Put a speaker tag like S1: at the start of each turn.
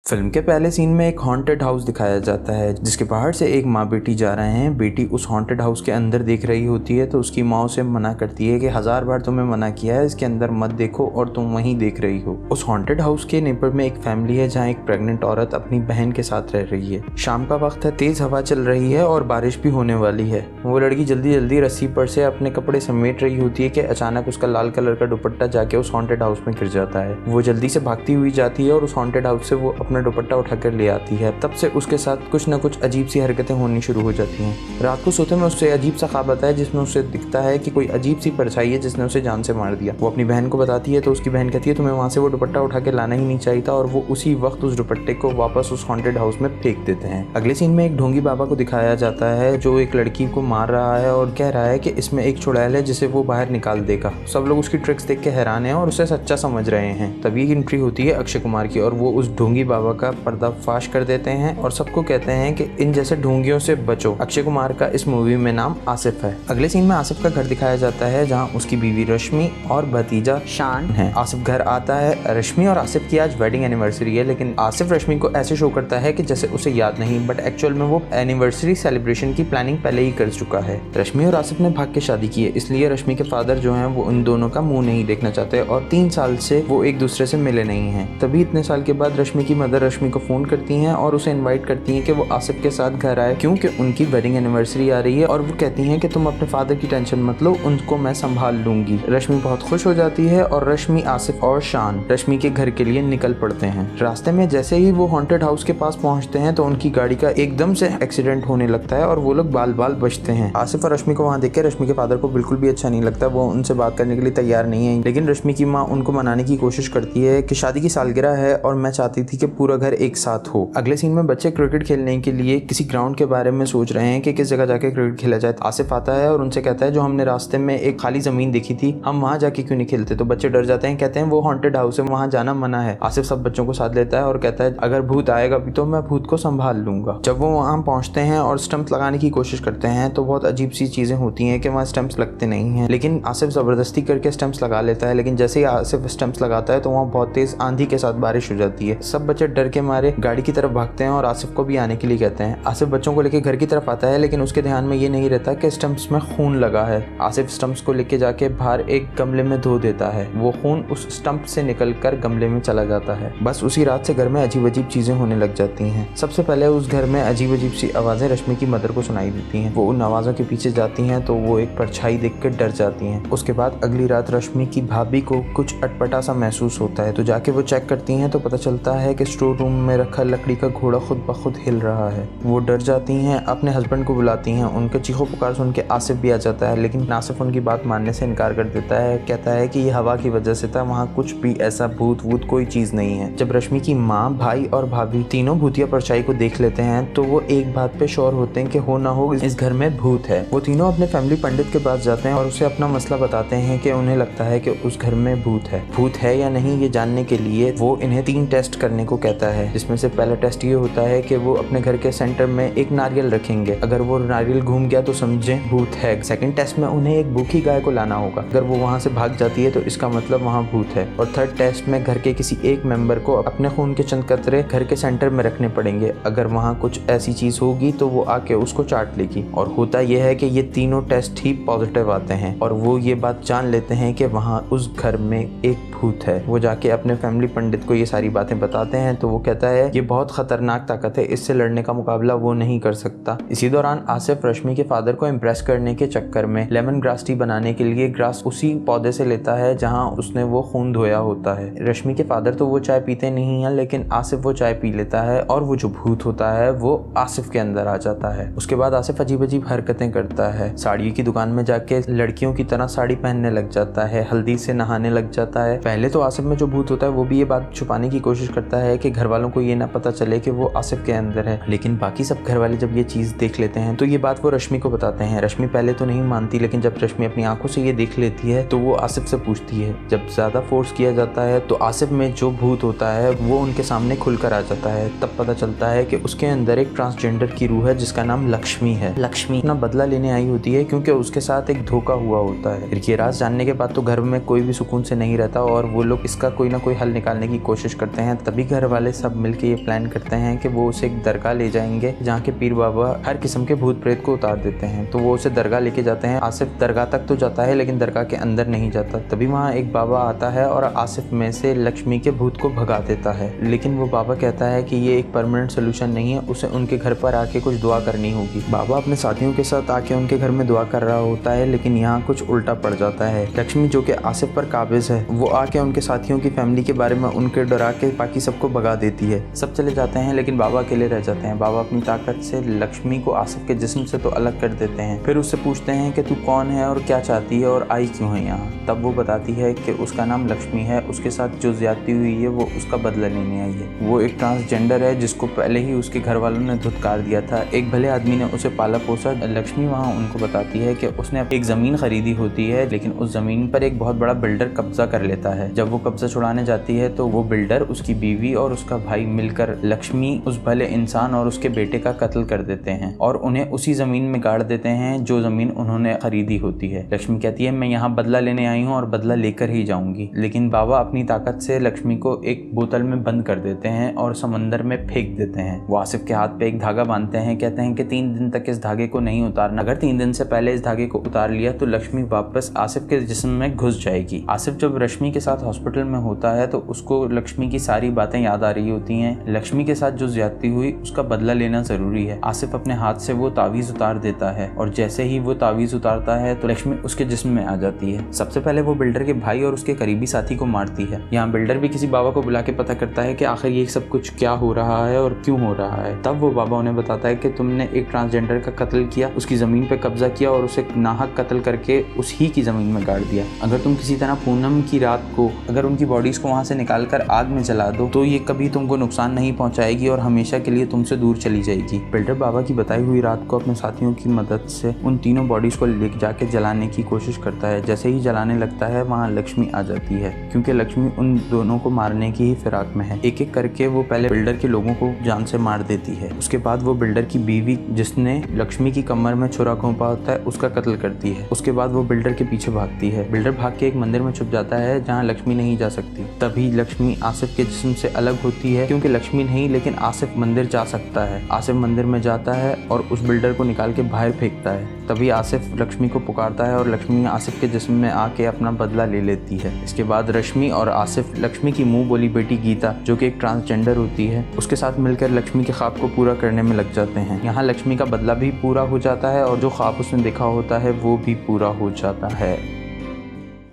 S1: Film के पहले scene में एक हॉन्टेड हाउस दिखाया जाता है जिसके बाहर से एक माँ बेटी जा रहे हैं। बेटी उस हॉन्टेड हाउस के अंदर देख रही होती है तो उसकी माँ उसे मना करती है कि 1000 बार तुम्हें मना किया है, इसके अंदर मत देखो और तुम वहीं देख रही हो। उस हॉन्टेड हाउस के नेबर में एक फैमिली है जहाँ एक प्रेग्नेंट औरत अपनी बहन के साथ रह रही है। शाम का वक्त है, तेज हवा चल रही है और बारिश भी होने वाली है। वो लड़की जल्दी जल्दी रस्सी पर से अपने कपड़े समेट रही होती है कि अचानक उसका लाल कलर का दुपट्टा जाके उस हॉन्टेड हाउस में गिर जाता है। वो जल्दी से भागती हुई जाती है और उस हॉन्टेड हाउस से वो अपना दुपट्टा उठाकर ले आती है। तब से उसके साथ कुछ न कुछ अजीब सी हरकतें होनी शुरू हो जाती हैं। रात को सोते में उससे अजीब सा ख्वाब आता है जिसमें उसे दिखता है कि कोई अजीब सी परछाई है जिसने उसे जान से मार दिया। वो अपनी बहन को बताती है तो उसकी बहन कहती है तुम्हें वहाँ से वो दुपट्टा उठा के लाना ही नहीं चाहिए था, और वो उसी वक्त उस दुपट्टे को वापस उस हॉन्टेड हाउस में फेंक देते हैं। अगले सीन में एक ढोंगी बाबा को दिखाया जाता है जो एक लड़की को मार रहा है और कह रहा है कि इसमें एक चुड़ैल है जिसे वो बाहर निकाल देगा। सब लोग उसकी ट्रिक्स देख के हैरान हैं और उसे सच्चा समझ रहे हैं। तभी एंट्री होती है अक्षय कुमार की और वो उस ढोंगी बाबा का पर्दाफाश कर देते हैं और सबको कहते हैं कि इन जैसे ढोंगियों से बचो। अक्षय कुमार का इस मूवी में नाम आसिफ है। अगले सीन में आसिफ का घर दिखाया जाता है जहां उसकी बीवी रश्मि और भतीजा शान है। आसिफ घर आता है। रश्मि और आसिफ की आज वेडिंग एनिवर्सरी है, लेकिन आसिफ रश्मि को ऐसे शो करता है कि जैसे उसे याद नहीं, बट एक्चुअल में वो एनिवर्सरी सेलिब्रेशन की प्लानिंग पहले ही कर चुका है। रश्मि और आसिफ ने भाग के शादी की है, इसलिए रश्मि के फादर जो हैं वो उन दोनों का मुंह नहीं देखना चाहते और 3 साल से वो एक दूसरे से मिले नहीं हैं। तभी इतने साल के बाद रश्मि की मदर रश्मि को फोन करती हैं और उसे इनवाइट करती हैं कि वो आसिफ के साथ घर आए क्योंकि उनकी वेडिंग एनिवर्सरी आ रही है। और वो कहती हैं कि तुम अपने फादर की टेंशन मत लो, उनको मैं संभाल लूंगी। रश्मि बहुत खुश हो जाती है और रश्मि, आसिफ और शान रश्मि के घर के लिए निकल पड़ते हैं। रास्ते में जैसे ही वो हॉन्टेड हाउस के पास पहुंचते हैं तो उनकी गाड़ी का एकदम से एक्सीडेंट होने लगता है और वो लोग बाल बाल बचते हैं। आसिफ और रश्मि को वहाँ देख के रश्मि के फादर को बिल्कुल भी अच्छा नहीं लगता। वो उनसे बात करने के लिए तैयार नहीं है, लेकिन रश्मि की माँ उनको मनाने की कोशिश करती है कि शादी की सालगिरह है और मैं चाहती थी कि पूरा घर एक साथ हो। अगले सीन में बच्चे क्रिकेट खेलने के लिए किसी ग्राउंड के बारे में सोच रहे हैं कि किस जगह जाके क्रिकेट खेला जाए। आसिफ आता है और उनसे कहता है जो हमने रास्ते में एक खाली जमीन देखी थी हम वहाँ जाके क्यों नहीं खेलते। तो बच्चे डर जाते हैं, कहते हैं वो हॉन्टेड हाउस है, वहाँ जाना मना है। आसिफ सब बच्चों को साथ लेता है और कहता है अगर भूत आएगा भी तो मैं भूत को संभाल लूंगा। जब वो वहाँ पहुँचते हैं और स्टंप्स लगाने की कोशिश करते हैं तो बहुत अजीब सी चीजें होती हैं कि वहाँ स्टंप्स लगते नहीं हैं, लेकिन आसिफ जबरदस्ती करके स्टंप्स लगा लेता है। लेकिन जैसे ही आसिफ स्टंप्स लगाता है तो वहाँ बहुत तेज आंधी के साथ बारिश हो जाती है। सब बच्चे डर के मारे गाड़ी की तरफ भागते हैं और आसिफ को भी आने के लिए कहते हैं। आसिफ बच्चों को लेकर घर की तरफ आता है, लेकिन उसके ध्यान में ये नहीं रहता कि स्टंप्स में खून लगा है। आसिफ स्टंप्स को लेके जाके बाहर एक गमले में धो देता है। वो खून उस स्टंप से निकलकर गमले में चला जाता है। बस उसी रात से घर में अजीब अजीब चीजें होने लग जाती हैं। सबसे पहले उस घर में अजीब अजीब सी आवाजें रश्मि की मदर को सुनाई देती हैं। वो उन आवाजों के पीछे जाती हैं तो वो एक परछाई देख कर डर जाती हैं। उसके बाद अगली रात रश्मि की भाभी को कुछ अटपटा सा महसूस होता है तो जाके वो चेक करती हैं तो पता चलता है कि स्टोर रूम में रखा लकड़ी का घोड़ा खुद ब खुद हिल रहा है। वो डर जाती हैं, अपने हस्बैंड को बुलाती हैं। उनके चीखों पुकार सुन के आसिफ भी आ जाता है, लेकिन आसिफ उनकी बात मानने से इनकार कर देता है। कहता है कि ये हवा की वजह से था, वहाँ कुछ भी ऐसा भूत वूत कोई चीज नहीं है। जब रश्मि की माँ, भाई और भाभी तीनों भूतिया परछाई को देख लेते हैं तो वो एक बात पे श्योर होते हैं कि हो ना हो इस घर में भूत है। वो तीनों अपने फैमिली पंडित के पास जाते हैं और उसे अपना मसला बताते हैं कि उन्हें लगता है कि उस घर में भूत है। भूत है या नहीं ये जानने के लिए वो इन्हें 3 टेस्ट करने को कहता है, जिसमें से पहला टेस्ट ये होता है कि वो अपने घर के सेंटर में एक नारियल रखेंगे। अगर वो नारियल घूम गया तो समझें भूत है। सेकंड टेस्ट में उन्हें एक भूखी गाय को लाना होगा। अगर वो वहाँ से भाग जाती है तो इसका मतलब वहाँ भूत है। और थर्ड टेस्ट में घर के किसी एक मेंबर को अपने खून के चंद कतरे घर के सेंटर में रखने पड़ेंगे। अगर वहाँ कुछ ऐसी चीज होगी तो वो आके उसको चाट लेगी। और होता यह है कि ये तीनों टेस्ट ही पॉजिटिव आते हैं और वो ये बात जान लेते हैं कि वहाँ उस घर में एक भूत है। वो जाके अपने फैमिली पंडित को ये सारी बातें बताते हैं तो वो कहता है ये बहुत खतरनाक ताकत है, इससे लड़ने का मुकाबला वो नहीं कर सकता। इसी दौरान आसिफ रश्मि के फादर को इम्प्रेस करने के चक्कर में लेमन ग्रास टी बनाने के लिए ग्रास उसी पौधे से लेता है जहाँ उसने वो खून धोया होता है। रश्मि के फादर तो वो चाय पीते नहीं है, लेकिन आसिफ वो चाय पी लेता है और वो जो भूत होता है वो आसिफ के अंदर आ जाता है। उसके बाद आसिफ अजीब अजीब हरकतें करता है। साड़ियों की दुकान में जाके लड़कियों की तरह साड़ी पहनने लग जाता है, हल्दी से नहाने लग जाता है। पहले तो आसिफ में जो भूत होता है वो भी ये बात छुपाने की कोशिश करता है कि घर वालों को ये ना पता चले कि वो आसिफ के अंदर है, लेकिन बाकी सब घर वाले जब ये चीज देख लेते हैं तो ये बात वो रश्मि को बताते हैं। रश्मि पहले तो नहीं मानती, लेकिन जब रश्मि अपनी आंखों से ये देख लेती है तो वो आसिफ से पूछती है। जब ज्यादा फोर्स किया जाता है तो आसिफ में जो भूत होता है वो उनके सामने खुलकर आ जाता है। तब पता चलता है कि उसके अंदर एक ट्रांसजेंडर की रूह है जिसका नाम लक्ष्मी है। लक्ष्मी अपना बदला लेने आई होती है क्योंकि उसके साथ एक धोखा हुआ होता है। फिर ये राज जानने के बाद तो घर में कोई भी सुकून से नहीं रहता और वो लोग इसका कोई ना कोई हल निकालने की कोशिश करते हैं। तभी घर वाले सब मिलके ये प्लान करते हैं कि वो उसे एक दरगाह ले जाएंगे जहाँ के पीर बाबा हर किस्म के भूत प्रेत को उतार देते हैं। तो वो उसे दरगाह लेके जाते हैं। आसिफ दरगाह तक तो जाता है लेकिन दरगाह के अंदर नहीं जाता। तभी वहाँ एक बाबा आता है और आसिफ में से लक्ष्मी के भूत को भगा देता है। लेकिन वो बाबा कहता है कि ये एक परमानेंट सोल्यूशन नहीं है, उसे उनके घर पर आके कुछ दुआ करनी होगी। बाबा अपने साथियों के साथ आके उनके घर में दुआ कर रहा होता है, लेकिन यहाँ कुछ उल्टा पड़ जाता है। लक्ष्मी जो कि आसिफ पर काबिज है, वो आके उनके साथियों की फैमिली के बारे में उनके डरा के बाकी सबको भगा देती है। सब चले जाते हैं लेकिन बाबा अकेले रह जाते हैं। बाबा अपनी ताकत से लक्ष्मी को आसिफ के जिस्म से तो अलग कर देते हैं। फिर उससे पूछते हैं कि तू कौन है और क्या चाहती है और आई क्यों है यहाँ। तब वो बताती है कि उसका नाम लक्ष्मी है, उसके साथ जो ज्यादती हुई है वो उसका बदला लेने आई है। वो एक ट्रांसजेंडर है जिसको पहले ही उसके घर वालों ने धुतकार दिया था। एक भले आदमी ने उसे पाला पोसा। लक्ष्मी वहाँ उनको बताती है कि उसने एक जमीन खरीदी होती है, लेकिन उस जमीन पर एक बहुत बड़ा बिल्डर कब्जा कर लेता है। जब वो कब्जा छुड़ाने जाती है तो वो बिल्डर, उसकी बीवी और उसका भाई मिलकर लक्ष्मी, उस भले इंसान और उसके बेटे का कत्ल कर देते हैं और उन्हें उसी जमीन में गाड़ देते हैं जो जमीन उन्होंने खरीदी होती है। लक्ष्मी कहती है मैं यहाँ बदला लेने आई हूँ और बदला लेकर ही जाऊंगी। लेकिन बाबा अपनी ताकत से लक्ष्मी को एक बोतल में बंद कर देते हैं और समंदर में फेंक देते हैं। वो आसिफ के हाथ पे एक धागा बांधते हैं। कहते हैं कि 3 दिन तक इस धागे को नहीं उतारना। अगर 3 दिन से पहले इस धागे को उतार लिया तो लक्ष्मी वापस आसिफ के जिस्म में घुस जाएगी। आसिफ जब रश्मि के साथ हॉस्पिटल में होता है तो उसको लक्ष्मी की सारी बातें याद आ रही होती हैं। लक्ष्मी के साथ जो ज्यादती हुई उसका बदला लेना जरूरी है। आसिफ अपने हाथ से वो तावीज उतार देता है और जैसे ही वो तावीज उतारता है तो लक्ष्मी उसके जिस्म में आ जाती है। सबसे पहले वो बिल्डर के भाई और उसके करीबी साथी को मारती है। यहाँ बिल्डर भी किसी बाबा को बुला के पता करता है कि आखिर ये सब कुछ क्या हो रहा है और क्यों हो रहा है। तब वो बाबा उन्हें बताता है कि तुमने एक ट्रांसजेंडर का कत्ल किया, उसकी जमीन पे कब्जा किया और उसे नाहक कत्ल करके उसी की जमीन में गाड़ दिया। अगर तुम किसी तरह पूनम की रात को अगर उनकी बॉडीज को वहाँ से निकाल कर आग में जला दो तो ये कभी तुमको नुकसान नहीं पहुंचाएगी और हमेशा के लिए तुमसे दूर चली जाएगी। बिल्डर बाबा की बताई हुई रात को अपने साथियों की मदद से उन तीनों बॉडीज को ले जाके जलाने की कोशिश करता है। जैसे ही जलाने लगता है वहाँ लक्ष्मी आ जाती है, क्योंकि लक्ष्मी उन दोनों को मारने की ही फिराक में है। एक एक करके वो पहले बिल्डर के लोगों को जान से मार देती है। उसके बाद वो बिल्डर की बीवी जिसने लक्ष्मी की कमर में छुरा घोंपा होता है उसका कत्ल करती है। उसके बाद वो बिल्डर के पीछे भागती है। बिल्डर भाग के एक मंदिर में छुप जाता है जहाँ लक्ष्मी नहीं जा सकती। तभी लक्ष्मी आसिफ के जिस्म से अलग होती है, क्योंकि लक्ष्मी नहीं लेकिन आसिफ मंदिर जा सकता है। आसिफ मंदिर में जाता है और उस बिल्डर को निकाल के बाहर फेंकता है। तभी आसिफ लक्ष्मी को पुकारता है और लक्ष्मी आसिफ के जिस्म में आके अपना बदला ले लेती है। इसके बाद रश्मि और आसिफ लक्ष्मी की मुंह बोली बेटी गीता, जो कि एक ट्रांसजेंडर होती है, उसके साथ मिलकर लक्ष्मी के ख्वाब को पूरा करने में लग जाते हैं। यहाँ लक्ष्मी का बदला भी पूरा हो जाता है और जो ख्वाब उसने देखा होता है वो भी पूरा हो जाता है।